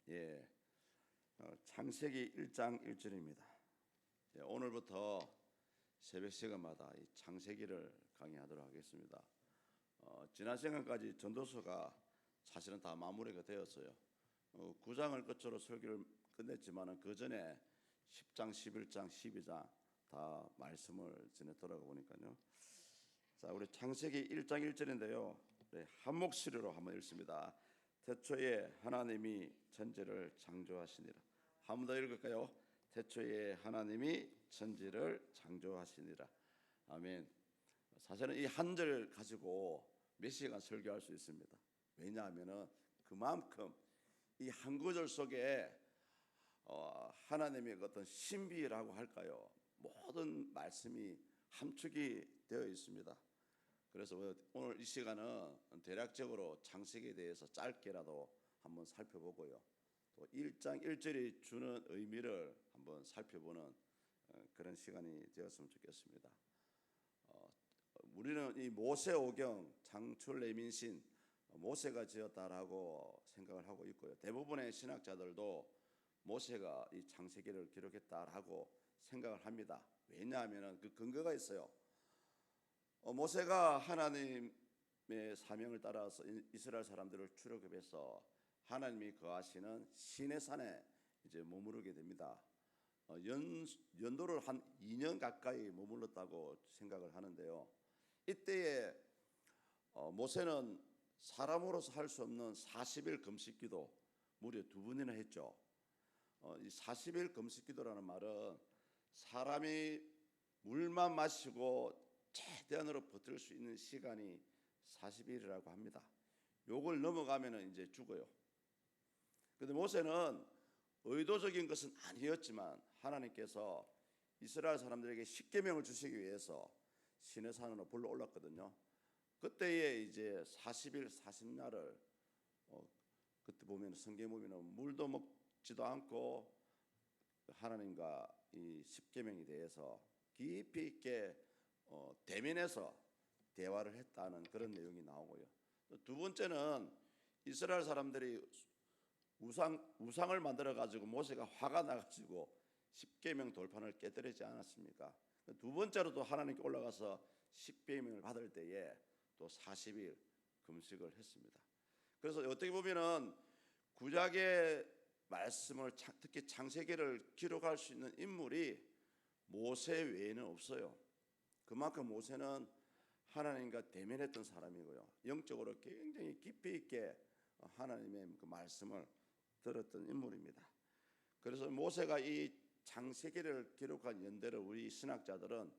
예, 창세기 1장 1절입니다. 예, 오늘부터 새벽 시간마다 이 창세기를 강의하도록 하겠습니다. 지난 시간까지 전도서가 사실은 다 마무리가 되었어요. 9장을 끝으로 설교를 끝냈지만 그 전에 10장, 11장, 12장 다 말씀을 전해 돌아가 보니까요. 자, 우리 창세기 1장 1절인데요. 한 목소리로 한번 읽습니다. 태초에 하나님이 천지를 창조하시니라. 한 번 더 읽을까요? 태초에 하나님이 천지를 창조하시니라. 아멘. 사실은 이 한 절 가지고 몇 시간 설교할 수 있습니다. 왜냐하면 그만큼 이 한 구절 속에 하나님의 어떤 신비라고 할까요? 모든 말씀이 함축이 되어 있습니다. 그래서 오늘 이 시간은 대략적으로 창세기에 대해서 짧게라도 한번 살펴보고요. 또 1장 1절이 주는 의미를 한번 살펴보는 그런 시간이 되었으면 좋겠습니다. 우리는 이 모세오경, 창출레민신, 모세가 지었다라고 생각을 하고 있고요. 대부분의 신학자들도 모세가 이 창세기를 기록했다라고 생각을 합니다. 왜냐하면 그 근거가 있어요. 모세가 하나님의 사명을 따라서 이스라엘 사람들을 출애굽해서 하나님이 거하시는 시내산에 이제 머무르게 됩니다. 연도를 한 2년 가까이 머물렀다고 생각을 하는데요. 이때에 모세는 사람으로서 할 수 없는 40일 금식기도 무려 2번이나 했죠. 이 40일 금식기도라는 말은 사람이 물만 마시고 최대한으로 버틸 수 있는 시간이 40일이라고 합니다. 요걸 넘어가면 이제 죽어요. 그런데 모세는 의도적인 것은 아니었지만 하나님께서 이스라엘 사람들에게 십계명을 주시기 위해서 시내산으로 불러 올랐거든요. 그때에 이제 40일 40날을 그때 보면 성경에 보면 물도 먹지도 않고 하나님과 이 십계명에 대해서 깊이 있게 대면해서 대화를 했다는 그런 내용이 나오고요. 두 번째는 이스라엘 사람들이 우상을 만들어 가지고 모세가 화가 나 가지고 십계명 돌판을 깨뜨리지 않았습니까? 두 번째로도 하나님께 올라가서 십계명을 받을 때에 또 40일 금식을 했습니다. 그래서 어떻게 보면은 구약의 말씀을 특히 창세기를 기록할 수 있는 인물이 모세 외에는 없어요. 그만큼 모세는 하나님과 대면했던 사람이고요. 영적으로 굉장히 깊이 있게 하나님의 그 말씀을 들었던 인물입니다. 그래서 모세가 이 창세기를 기록한 연대를 우리 신학자들은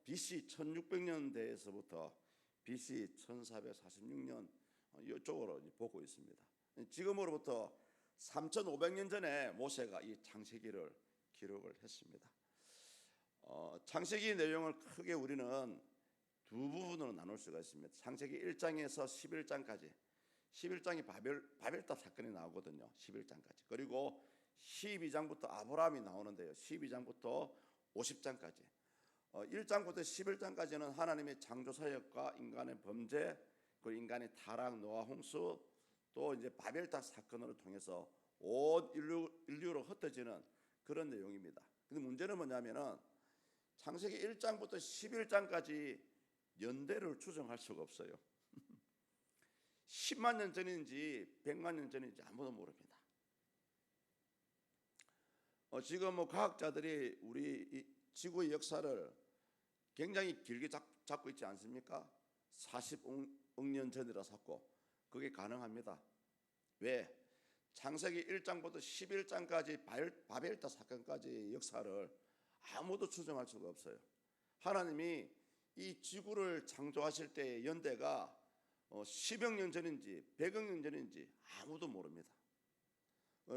BC 1600년대에서부터 BC 1446년 이쪽으로 보고 있습니다. 지금으로부터 3500년 전에 모세가 이 창세기를 기록을 했습니다. 창세기 내용을 크게 우리는 두 부분으로 나눌 수가 있습니다. 창세기 1장에서 11장까지 11장이 바벨탑 사건이 나오거든요. 11장까지. 그리고 12장부터 아브라함이 나오는데요. 12장부터 50장까지 1장부터 11장까지는 하나님의 창조 사역과 인간의 범죄, 그 인간의 타락, 노아 홍수, 또 이제 바벨탑 사건으로 통해서 온 인류로 흩어지는 그런 내용입니다. 근데 문제는 뭐냐면은 창세기 1장부터 11장까지 연대를 추정할 수가 없어요. 10만 년 전인지 100만 년 전인지 아무도 모릅니다. 지금 과학자들이 우리 이 지구의 역사를 굉장히 길게 잡고 있지 않습니까? 40억 년 전이라 잡고 그게 가능합니다. 왜? 창세기 1장부터 11장까지 바벨탑 사건까지의 역사를 아무도 추정할 수가 없어요. 하나님이 이 지구를 창조하실 때의 연대가 10억 년 전인지 100억 년 전인지 아무도 모릅니다.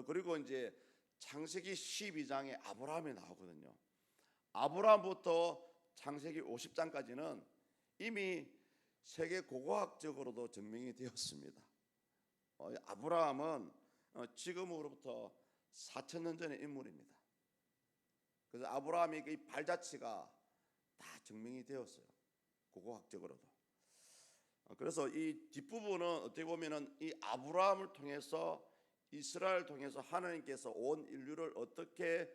그리고 이제 창세기 12장에 아브라함이 나오거든요. 아브라함부터 창세기 50장까지는 이미 세계 고고학적으로도 증명이 되었습니다. 아브라함은 지금으로부터 4,000년 전의 인물입니다. 그래서 아브라함의 이 발자취가 다 증명이 되었어요. 고고학적으로도. 그래서 이 뒷부분은 어떻게 보면은 이 아브라함을 통해서 이스라엘 통해서 하나님께서 온 인류를 어떻게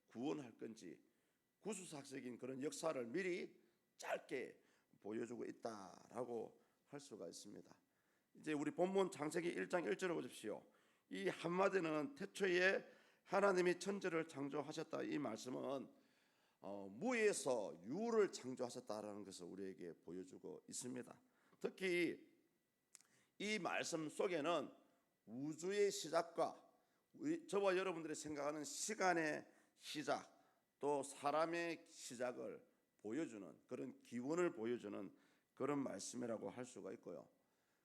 구원할 건지 구수삭색인 그런 역사를 미리 짧게 보여주고 있다라고 할 수가 있습니다. 이제 우리 본문 창세기 1장 1절을 보십시오. 이 한마디는 태초에 하나님이 천지를 창조하셨다, 이 말씀은 무에서 유를 창조하셨다라는 것을 우리에게 보여주고 있습니다. 특히 이 말씀 속에는 우주의 시작과 저와 여러분들이 생각하는 시간의 시작, 또 사람의 시작을 보여주는 그런 기원을 보여주는 그런 말씀이라고 할 수가 있고요.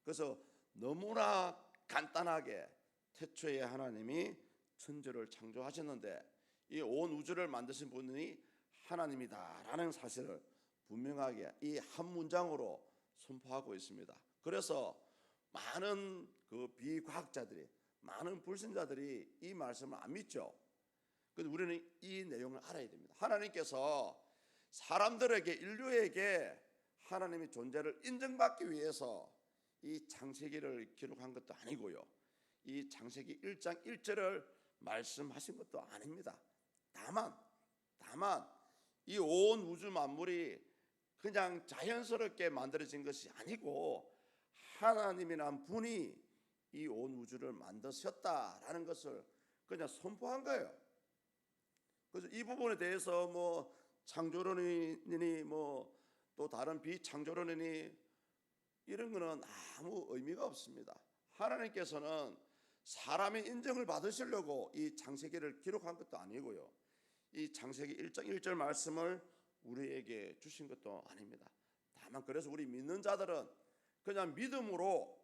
그래서 너무나 간단하게 태초에 하나님이 천지를 창조하셨는데 이 온 우주를 만드신 분이 하나님이다라는 사실을 분명하게 이 한 문장으로 선포하고 있습니다. 그래서 많은 그 비과학자들이, 많은 불신자들이 이 말씀을 안 믿죠. 그런데 우리는 이 내용을 알아야 됩니다. 하나님께서 사람들에게, 인류에게 하나님의 존재를 인정받기 위해서 이 창세기를 기록한 것도 아니고요, 이 창세기 1장 1절을 말씀하신 것도 아닙니다. 다만 이 온 우주 만물이 그냥 자연스럽게 만들어진 것이 아니고 하나님이란 분이 이 온 우주를 만드셨다라는 것을 그냥 선포한 거예요. 그래서 이 부분에 대해서 뭐 창조론이니 뭐 또 다른 비창조론이니 이런 거는 아무 의미가 없습니다. 하나님께서는 사람의 인정을 받으시려고 이 창세기를 기록한 것도 아니고요, 이 창세기 1장 1절 말씀을 우리에게 주신 것도 아닙니다. 다만 그래서 우리 믿는 자들은 그냥 믿음으로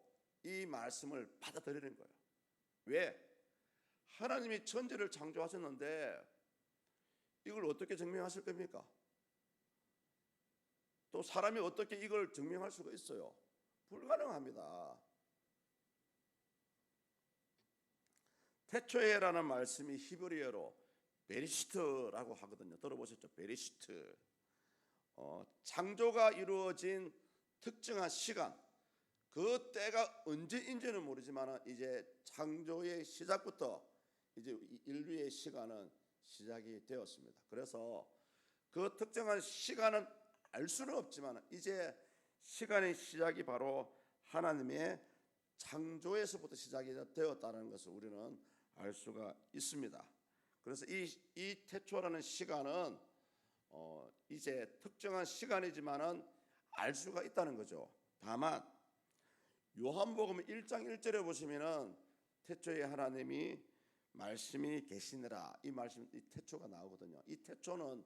이 말씀을 받아들이는 거예요. 왜? 하나님이 천지를 창조하셨는데 이걸 어떻게 증명하실 겁니까? 또 사람이 어떻게 이걸 증명할 수가 있어요? 불가능합니다. 태초에라는 말씀이 히브리어로 베리시트라고 하거든요. 들어보셨죠? 베리시트. 창조가 이루어진 특정한 시간, 그 때가 언제인지는 모르지만 이제 창조의 시작부터 이제 인류의 시간은 시작이 되었습니다. 그래서 그 특정한 시간은 알 수는 없지만 이제 시간의 시작이 바로 하나님의 창조에서부터 시작이 되었다는 것을 우리는 알 수가 있습니다. 그래서 이 태초라는 시간은 이제 특정한 시간이지만은 알 수가 있다는 거죠. 다만 요한복음 1장 1절에 보시면은 태초에 하나님이 말씀이 계시니라, 이 말씀, 이 태초가 나오거든요. 이 태초는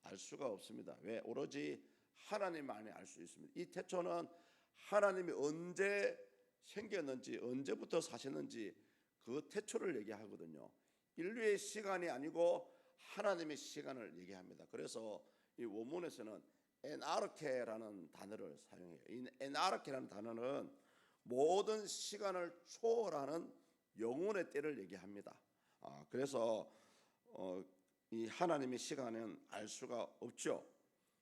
알 수가 없습니다. 왜? 오로지 하나님만이 알 수 있습니다. 이 태초는 하나님이 언제 생겼는지, 언제부터 사셨는지 그 태초를 얘기하거든요. 인류의 시간이 아니고 하나님의 시간을 얘기합니다. 그래서 이 원문에서는 에나르케라는 단어를 사용해요. 이 에나르케라는 단어는 모든 시간을 초월하는 영혼의 때를 얘기합니다. 그래서 이 하나님의 시간은 알 수가 없죠.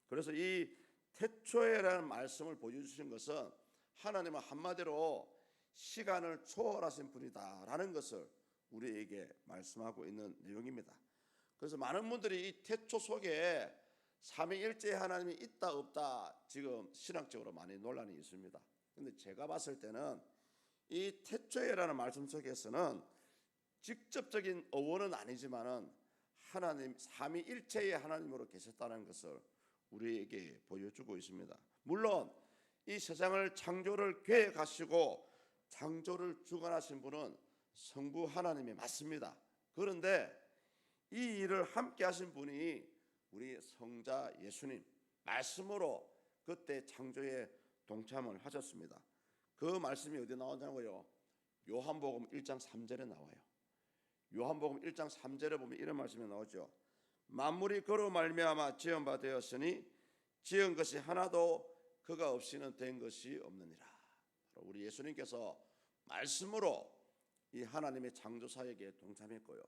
그래서 이 태초에라는 말씀을 보여주신 것은 하나님은 한마디로 시간을 초월하신 분이다라는 것을 우리에게 말씀하고 있는 내용입니다. 그래서 많은 분들이 이 태초 속에 삼위일체 하나님이 있다 없다 지금 신학적으로 많이 논란이 있습니다. 근데 제가 봤을 때는 이 태초에라는 말씀 속에서는 직접적인 어원은 아니지만은 하나님 삼위일체의 하나님으로 계셨다는 것을 우리에게 보여주고 있습니다. 물론 이 세상을 창조를 계획하시고 창조를 주관하신 분은 성부 하나님이 맞습니다. 그런데 이 일을 함께 하신 분이 우리 성자 예수님, 말씀으로 그때 창조에 동참을 하셨습니다. 그 말씀이 어디 나오냐고요? 요한복음 1장 3절에 나와요. 요한복음 1장 3절에 보면 이런 말씀이 나오죠. 만물이 그로 말미암아 지은 바 되었으니 지은 것이 하나도 그가 없이는 된 것이 없느니라. 우리 예수님께서 말씀으로 이 하나님의 창조 사역에 동참했고요.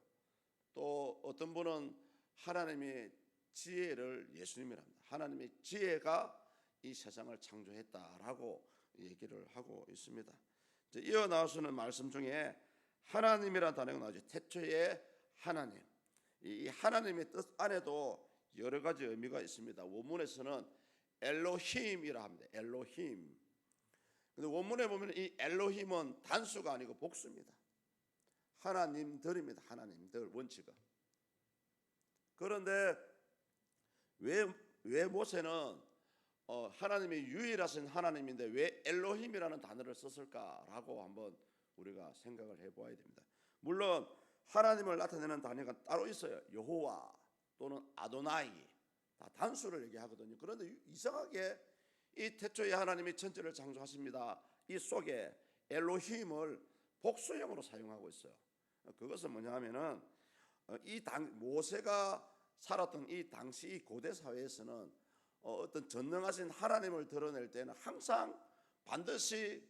또 어떤 분은 하나님의 지혜를 예수님이라 합니다. 하나님의 지혜가 이 세상을 창조했다라고 얘기를 하고 있습니다. 이어 나와서는 말씀 중에 하나님이라는 단어가 나오죠. 태초에 하나님. 이 하나님의 뜻 안에도 여러 가지 의미가 있습니다. 원문에서는 엘로힘이라 합니다. 엘로힘. 근데 원문에 보면 이 엘로힘은 단수가 아니고 복수입니다. 하나님들입니다. 하나님들 원칙은. 그런데 왜 모세는 하나님이 유일하신 하나님인데 왜 엘로힘이라는 단어를 썼을까라고 한번 우리가 생각을 해보아야 됩니다. 물론 하나님을 나타내는 단어가 따로 있어요. 여호와 또는 아도나이 다 단수를 얘기하거든요. 그런데 이상하게 이 태초에 하나님이 천지를 창조하십니다. 이 속에 엘로힘을 복수형으로 사용하고 있어요. 그것은 뭐냐 하면은 모세가 살았던 이 당시 고대 사회에서는 어떤 전능하신 하나님을 드러낼 때는 항상 반드시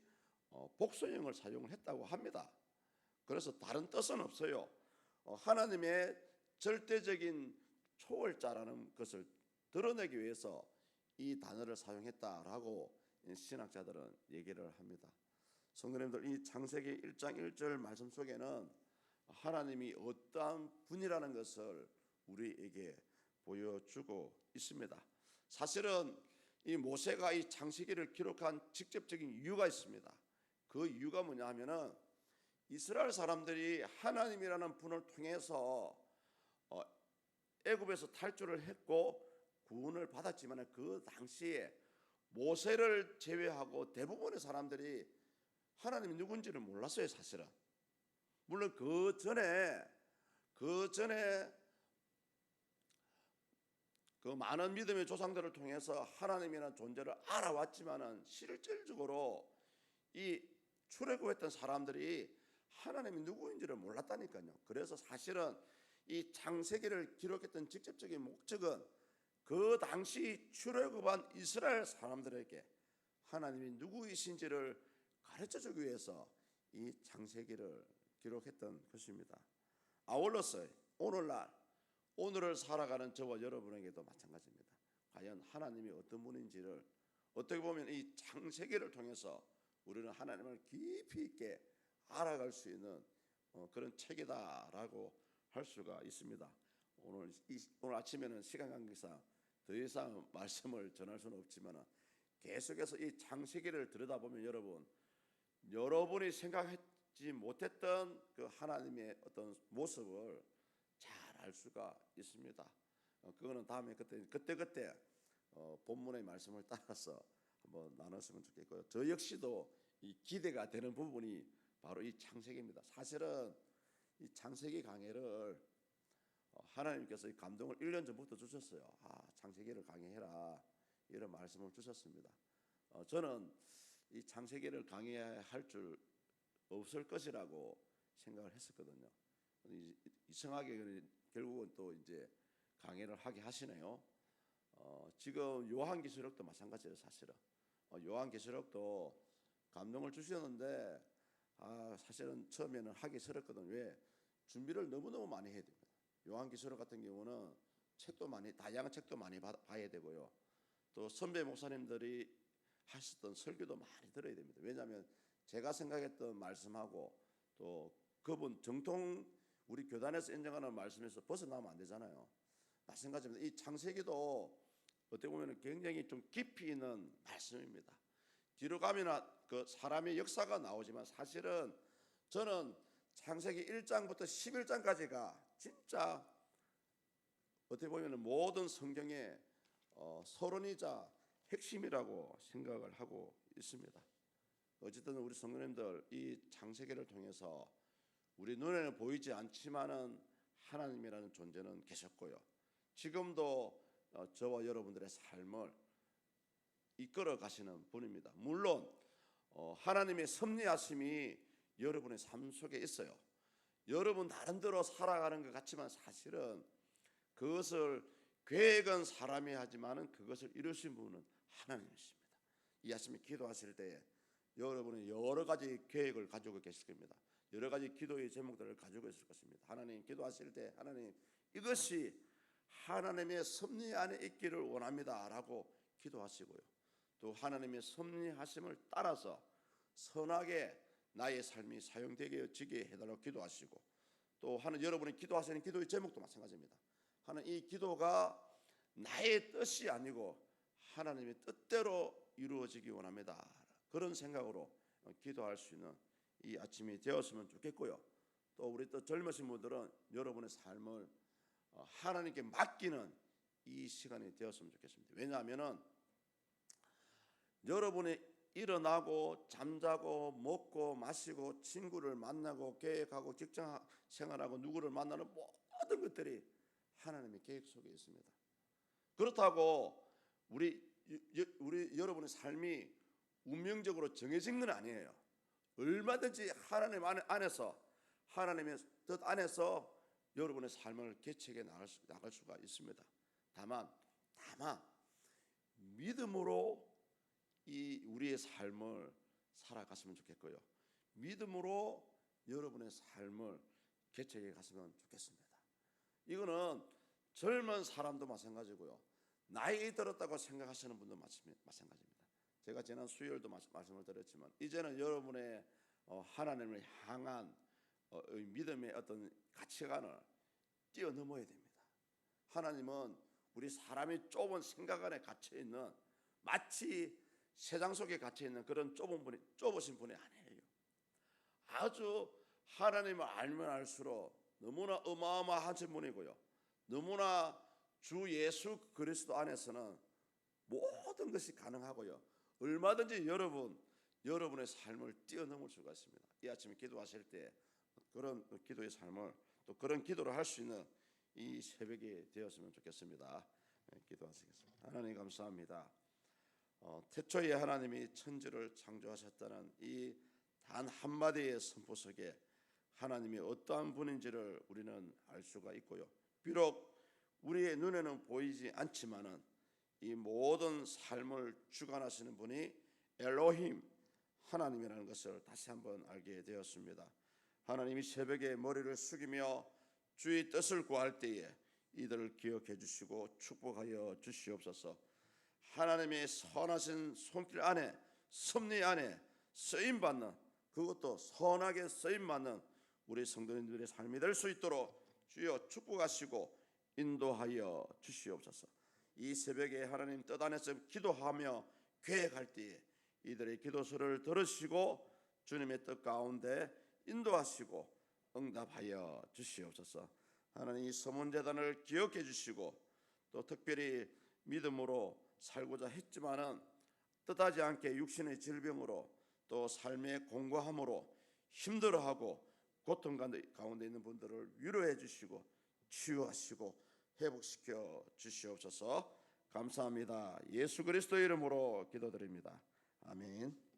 복수형을 사용을 했다고 합니다. 그래서 다른 뜻은 없어요. 하나님의 절대적인 초월자라는 것을 드러내기 위해서 이 단어를 사용했다라고 신학자들은 얘기를 합니다. 성도님들, 이 창세기 1장 1절 말씀 속에는 하나님이 어떠한 분이라는 것을 우리에게 보여주고 있습니다. 사실은 이 모세가 이 창세기를 기록한 직접적인 이유가 있습니다. 그 이유가 뭐냐 하면은 이스라엘 사람들이 하나님이라는 분을 통해서 애굽에서 탈출을 했고 구원을 받았지만 그 당시에 모세를 제외하고 대부분의 사람들이 하나님이 누군지를 몰랐어요. 사실은 물론 그 전에 그 많은 믿음의 조상들을 통해서 하나님이라는 존재를 알아왔지만은 실질적으로 이 출애굽했던 사람들이 하나님이 누구인지를 몰랐다니까요. 그래서 사실은 이 창세기를 기록했던 직접적인 목적은 그 당시 출애굽한 이스라엘 사람들에게 하나님이 누구이신지를 가르쳐주기 위해서 이 창세기를 기록했던 것입니다. 아울러서 오늘을 살아가는 저와 여러분에게도 마찬가지입니다. 과연 하나님이 어떤 분인지를 어떻게 보면 이 창세기를 통해서 우리는 하나님을 깊이 있게 알아갈 수 있는 그런 책이다라고 할 수가 있습니다. 오늘 아침에는 시간 관계상 더 이상 말씀을 전할 수는 없지만 계속해서 이 창세기를 들여다보면 여러분이 생각하지 못했던 그 하나님의 어떤 모습을 잘 알 수가 있습니다. 그거는 다음에 그때 본문의 말씀을 따라서 한번 나눴으면 좋겠고요. 저 역시도 이 기대가 되는 부분이 바로 이 창세기입니다. 사실은 이 창세기 강해를 하나님께서 이 감동을 1년 전부터 주셨어요. 창세기를 강해해라 이런 말씀을 주셨습니다. 저는 이 창세기를 강해할 줄 없을 것이라고 생각을 했었거든요. 이상하게 결국은 또 이제 강해를 하게 하시네요. 지금 요한계시록도 마찬가지예요. 사실은 요한계시록도 감동을 주셨는데 사실은 처음에는 하기 싫었거든요. 왜? 준비를 너무너무 많이 해야 됩니다. 요한계시록 같은 경우는 다양한 책도 많이 봐야 되고요. 또 선배 목사님들이 하셨던 설교도 많이 들어야 됩니다. 왜냐하면 제가 생각했던 말씀하고 또 그분 정통 우리 교단에서 인정하는 말씀에서 벗어나면 안 되잖아요. 마찬가지입니다. 이 창세기도 어떻게 보면 굉장히 좀 깊이 있는 말씀입니다. 뒤로 가면 그 사람의 역사가 나오지만 사실은 저는 창세기 1장부터 11장까지가 진짜 어떻게 보면 모든 성경의 서론이자 핵심이라고 생각을 하고 있습니다. 어쨌든 우리 성도님들 이 창세기를 통해서 우리 눈에는 보이지 않지만은 하나님이라는 존재는 계셨고요. 지금도 저와 여러분들의 삶을 이끌어 가시는 분입니다. 물론 하나님의 섭리하심이 여러분의 삶 속에 있어요. 여러분 나름대로 살아가는 것 같지만 사실은 그것을 계획은 사람이 하지만은 그것을 이루신 분은 하나님이십니다. 이 아침에 기도하실 때 여러분은 여러 가지 계획을 가지고 계실 겁니다. 여러 가지 기도의 제목들을 가지고 있을 것입니다. 하나님 기도하실 때 하나님 이것이 하나님의 섭리 안에 있기를 원합니다라고 기도하시고요. 또 하나님의 섭리하심을 따라서 선하게 나의 삶이 사용되게 해달라고 기도하시고, 또 하는 여러분이 기도하시는 기도의 제목도 마찬가지입니다. 하는 이 기도가 나의 뜻이 아니고 하나님의 뜻대로 이루어지기 원합니다. 그런 생각으로 기도할 수 있는 이 아침이 되었으면 좋겠고요. 또 우리 또 젊으신 분들은 여러분의 삶을 하나님께 맡기는 이 시간이 되었으면 좋겠습니다. 왜냐하면은 여러분이 일어나고 잠자고 먹고 마시고 친구를 만나고 계획하고 직장 생활하고 누구를 만나는 모든 것들이 하나님의 계획 속에 있습니다. 그렇다고 우리 여러분의 삶이 운명적으로 정해진 건 아니에요. 얼마든지 하나님 안에서, 하나님의 뜻 안에서 여러분의 삶을 개척해 나갈 수가 있습니다. 다만 믿음으로 이 우리의 삶을 살아갔으면 좋겠고요. 믿음으로 여러분의 삶을 개척해 갔으면 좋겠습니다. 이거는 젊은 사람도 마찬가지고요. 나이 들었다고 생각하시는 분도 마찬가지입니다. 제가 지난 수요일도 말씀을 드렸지만 이제는 여러분의 하나님을 향한 믿음의 어떤 가치관을 뛰어넘어야 됩니다. 하나님은 우리 사람이 좁은 생각 안에 갇혀 있는, 마치 세상 속에 갇혀 있는 그런 좁으신 분이 아니에요. 아주 하나님을 알면 알수록 너무나 어마어마하신 분이고요. 너무나 주 예수 그리스도 안에서는 모든 것이 가능하고요. 얼마든지 여러분의 삶을 뛰어넘을 수가 있습니다. 이 아침에 기도하실 때 그런 기도의 삶을, 또 그런 기도를 할 수 있는 이 새벽이 되었으면 좋겠습니다. 기도하시겠습니다. 하나님 감사합니다. 태초에 하나님이 천지를 창조하셨다는 이 단 한마디의 선포 속에 하나님이 어떠한 분인지를 우리는 알 수가 있고요. 비록 우리의 눈에는 보이지 않지만은 이 모든 삶을 주관하시는 분이 엘로힘 하나님이라는 것을 다시 한번 알게 되었습니다. 하나님이 새벽에 머리를 숙이며 주의 뜻을 구할 때에 이들을 기억해 주시고 축복하여 주시옵소서. 하나님의 선하신 손길 안에, 섭리 안에 쓰임받는, 그것도 선하게 쓰임받는 우리 성도님들의 삶이 될 수 있도록 주여 축복하시고 인도하여 주시옵소서. 이 새벽에 하나님 뜻 안에서 기도하며 계획할 때에 이들의 기도서를 들으시고 주님의 뜻 가운데 인도하시고 응답하여 주시옵소서. 하나님 이 서문재단을 기억해 주시고, 또 특별히 믿음으로 살고자 했지만은 뜻하지 않게 육신의 질병으로 또 삶의 공고함으로 힘들어하고 고통 가운데 있는 분들을 위로해 주시고 치유하시고 회복시켜 주시옵소서. 감사합니다. 예수 그리스도의 이름으로 기도드립니다. 아멘.